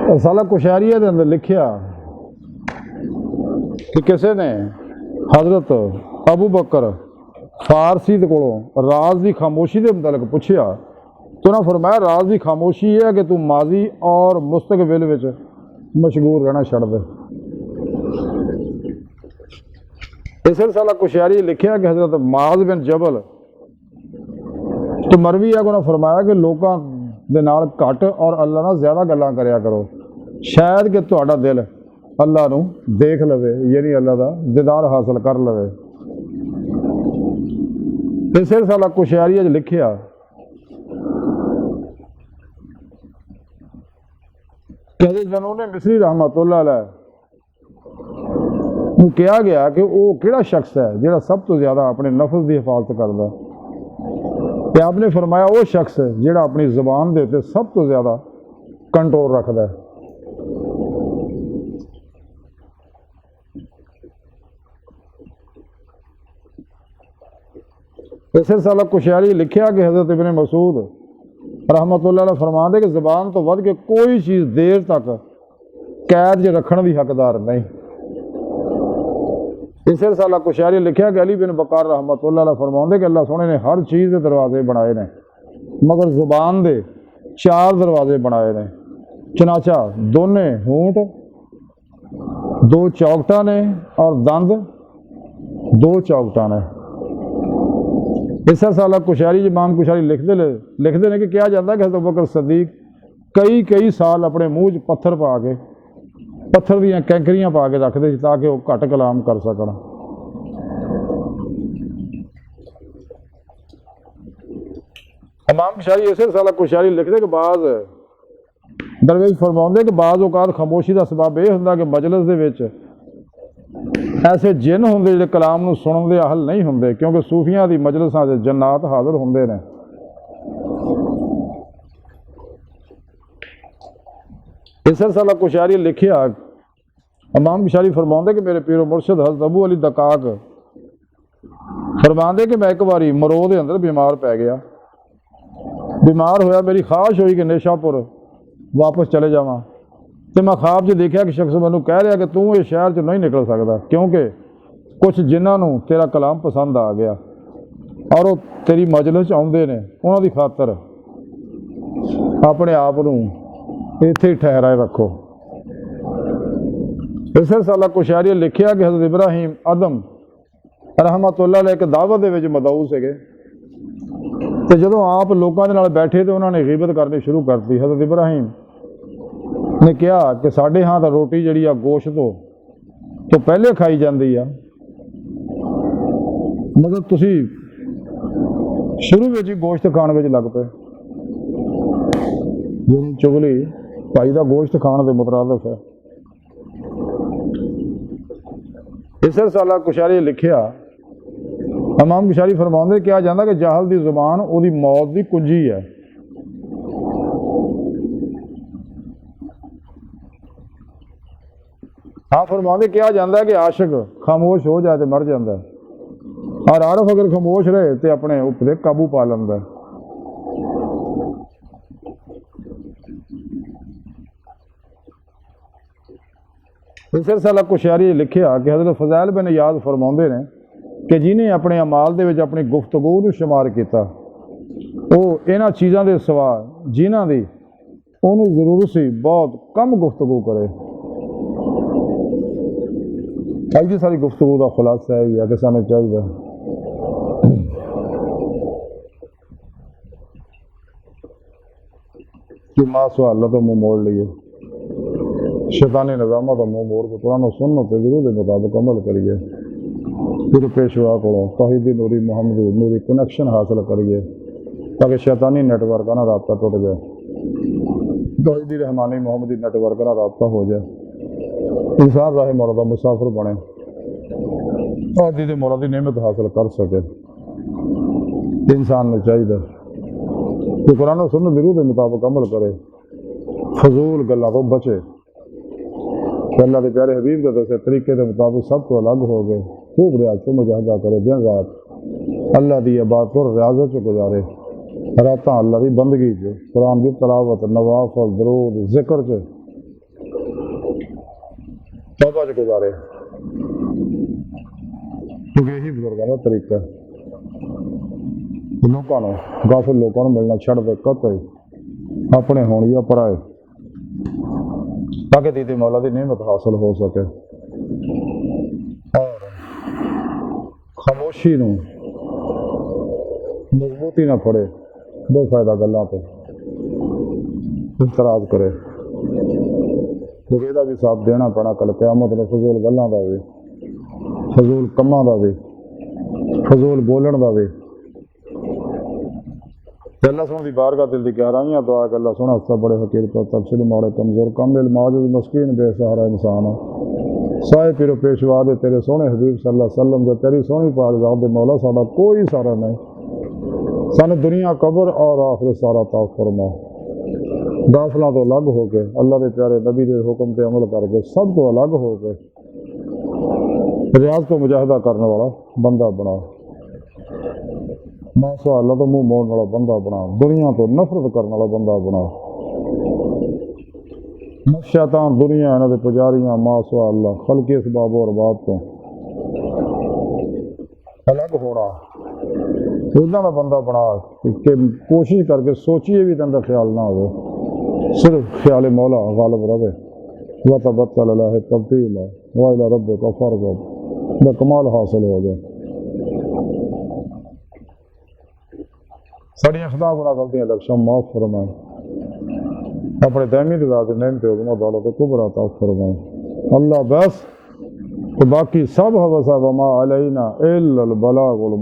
रसाला कुशैरिया के अंदर लिखिया कि किसी ने हजरत अबू बकर फारसी को राज की खामोशी के मुतालिक पूछया तो उन्हें फरमाया राज की खामोशी है कि तू माजी और मुस्तकबिल विच मशगूर रहना छड़ दे। इस रसाला कुशैरी लिखिया कि हजरत माज बिन जबल तो मरवी है उन्हें फरमाया कि लोगों के नाल घट और अल्लाह नाल ज़्यादा गल्लां करया करो, शायद कि तुहाडा दिल अल्लाह नूं देख लवे, यानी अल्लाह का दीदार हासिल कर लवे। इस रसाला कुशैरी लिखिया कि हज़रत ज़नून मिस्री रहमतुल्लाह अलैह नूं कहा गया कि वह किहड़ा शख्स है जिहड़ा सब तो ज़्यादा अपने नफ्स की हिफाजत करता, तो आपने फरमाया वो शख्स है जिहड़ा अपनी ज़बान के उत्ते सब तो ज़्यादा कंट्रोल रखता है। इस रसाला कुशैरी लिखिया कि हज़रत इब्न मसूद रहमतुल्लाह अलैह फरमाते कि ज़बान तो वध के कोई चीज़ देर तक कैद च रखने की हकदार नहीं। इस रसाला कुशैरी लिखिया कि अली बिन बकार रहमतुल्लाह अलैह फरमाते कि अल्लाह सोहने ने हर चीज़ के दरवाजे बनाए ने मगर ज़ुबान के 4 दरवाजे बनाए ने। चनाचा दोने होंठ, 2 चौकटा ने और दंद 2 चौकटा ने। इस रसाला कुशैरी इमाम कुशैरी लिखते हैं कि कहा जाता है कि हज़रत अबू बकर सदीक कई साल अपने मूँह च पत्थर पा के पत्थर दियां कैंकरियां पा के रखते ताकि वह घट कलाम कर सकन। इमाम कुशैरी इस रसाला कुशैरी लिखते कि बाज़ दरवेश फरमाते कि बाज़ औकात खामोशी का सबब यह होंदा कि मजलिस दे विच ऐसे जिन होंदे जिहड़े कलाम नूं सुनन दे अहल नहीं होंदे, क्योंकि सूफियां दी मजलिसां दे जन्नात हाज़िर होंदे ने। इस रसाला कुशैरी लिखिया इमाम कुशैरी फरमाते कि मेरे पीरो मुर्शद हज़रत अबू अली दकाक फरमाते कि मैं एक बारी मरो दे अंदर बीमार पै गया, बीमार होया, मेरी ख्वाहिश हुई कि नेशापुर वापस चले जावां, तो मैं ख्वाब च देखा कि शख्स मैनू कह रहा कि तू ये शहर च नहीं निकल सकता क्योंकि कुछ जिन्होंने तेरा कलाम पसंद आ गया और वो तेरी मजलिस आउंदे ने, उन्हां दी खातर अपने आप नूं इत्थे ही ठहराए रखो। इस रसाला कुशैरी लिखिया कि हज़रत इब्राहिम अदम रहमतुल्लाह अलैह एक दावत दे विच मदऊ सीगे ते जदों आप लोगों के नाल बैठे तो उन्होंने गिबत करनी शुरू कर दी। हज़रत इब्राहिम ने कहा कि साढ़े हाँ तो रोटी जी गोश्त तो पहले खाई जाती है, मगर तुसी शुरू में ही गोश्त खाने में लग पे। चुगली भाई का गोश्त खाने के मुतरादिफ है। इस रसाला कुशैरी लिखिया इमाम कुशैरी फरमाते कहा जाता कि जाहल की जुबान उसकी मौत की कुंजी है। हाँ फरमाते कहा जाता है कि आशिक खामोश हो जाए तो मर जाता है और आरफ अगर खामोश रहे तो अपने उपरे काबू पा लेंदा है। इस रसाला कुशैरी लिखिया कि हज़रत फज़ैल बिन याद फरमाते हैं कि जिन्हें अपने अमाल दे विच अपनी गुफ्तगू नूं शुमार किया वो इन्हां चीज़ों के सिवा जिन्हां दी उन्होंने जरूरत सी बहुत कम गुफ्तगू करे। अज की सारी गुफ्तगू का खुलासा यही है कि सानूं चाहिए कि मासो अल्लाह तो मुँह मोड़ लीए, शैतानी निज़ामों का मुँह मोड़ के कुरान सुन्नत के गुरु के मुताबिक अमल करिए, फिर पेशवा को तौहीदी नूरी मुहम्मदी नूरी कनेक्शन हासिल करिए ताकि शैतानी नेटवर्क का ना रबता टूट जाए, तौहीदी रहमानी मुहम्मदी नेटवर्क का रबता हो जाए, इंसान राह मौला का मुसाफिर बने और दीदी मौला की नेमत हासिल कर सके। इंसान को चाहिए कि कुरान सुन्नत गुरु के मुताबिक अमल करे, फजूल गल्लां तो बचे, अल्लाह के प्यारे हबीब के दसे तरीके के मुताबिक सब तो अलग हो गए, खूब रियाज से मुजाहदा करे, दिन रात अल्लाह की इबादत और रियाजत च गुजारे, रात अल्लाह की बंदगी च कुरान की तलावत नवाफल दरूद जिक्र च तौबा च गुजारे, क्योंकि यही बुजुर्गों का तरीका है। लोगों को गाफिल लोगों को मिलना छड़ दे, कतई अपने होने या पराए, ताकि दीदी मौला की नेमत हासिल हो सके। और खामोशी नूं मजबूती ना फड़े, बेफायदा गल्लां ते इतराज करे, क्योंकि ਇਹਦਾ भी साथ देना पैना कल क़यामत ने। फजूल गल्लां दा भी, फजूल कम्मां दा भी, फजूल बोलण दा भी। अल्लाह सुन दी बारगाह दिल दी गहराइयां दुआ कि अल्लाह सुन हस्ता बड़े फकीर पर तबशीर मोड़े कमजोर कामिल माजिद मस्कीन बेसहारा इंसान साए पीरो पेशवा दे तेरे सोहने हबीब सल्लल्लाहु अलैहि वसल्लम दे तेरी सोहनी पाक ज़ात दे मौला साडा कोई सारा नहीं, सानू दुनिया कब्र और आखिरत सारा ता फरमा। दाखिला तो अलग हो के अल्लाह के प्यारे नबी के हुक्म पर अमल करके सब तो अलग हो के रियाज तो मुजाहिदा करने वाला बंदा बना, माशा अल्लाह तो मुंह मोड़ने वाला बंदा बना, दुनिया तो नफरत करने वाला बंदा बना। शैतान दुनिया इन्होंने पुजारियां माशा अल्लाह खलके इसबाब और बात तो अलग होना, इदा का बंदा बना कि कोशिश करके सोचिए भी अंदर ख्याल ना हो, सिर्फ ख्याल मौला गालिब रहे। व तबत्तल अलैहि तब्तीला व इला रब्बिका फरगब, कमाल हासिल हो गया। साड़ियाँ खुदा गुना गलतियां लक्ष्य माफ फरमाए, अपने दैमी रजा के नेमते हुक्म दौलत कुबरा ता फरमाए। अल्लाह बस तो बाकी सब हवसा वमा अलैना इल्लल बलागुल